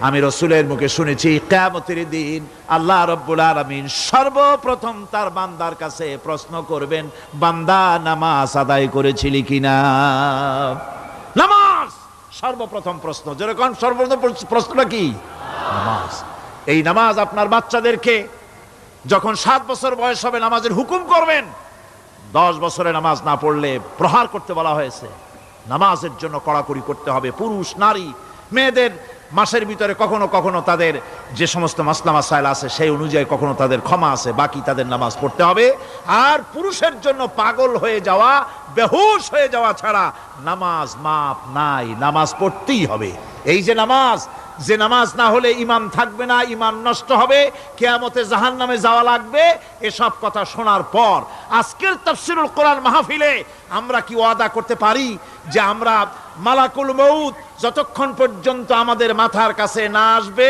আমি রাসূলের মুখে শুনেছি কিয়ামতের দিন আল্লাহ রাব্বুল আলামিন সর্বপ্রথম তার বান্দার কাছে প্রশ্ন করবেন, বান্দা নামাজ আদায় করেছিলি কিনা। নামাজ সর্বপ্রথম প্রশ্ন। যেরকম সর্বপ্রথম প্রশ্নটা কি? নামাজ। এই নামাজ আপনার বাচ্চাদেরকে যখন 7 বছর বয়স হবে নামাজের হুকুম করবেন, 10 বছরে নামাজ না পড়লে প্রহার করতে বলা হয়েছে। নামাজের জন্য কড়াকড়ি করতে হবে। পুরুষ নারী মেয়েদের মাসের ভিতরে কখনো কখনো তাদের যে সমস্ত মাসলা মাসাইল আছে সেই অনুযায়ী কখনো তাদের ক্ষমা আছে, বাকি তাদের নামাজ পড়তে হবে। আর পুরুষের জন্য পাগল হয়ে যাওয়া, বেহুশ হয়ে যাওয়া ছাড়া নামাজ মাপ নাই, নামাজ পড়তেই হবে। এই যে নামাজ না হলে ঈমান থাকবে না, ঈমান নষ্ট হবে, কিয়ামতে জাহান্নামে যাওয়া লাগবে। এসব কথা শোনার পর আজকের তাফসীরুল কোরআন মাহফিলে আমরা কি ওয়াদা করতে পারি যে আমরা মালাকুল মউত যতক্ষণ পর্যন্ত আমাদের মাথার কাছে না আসবে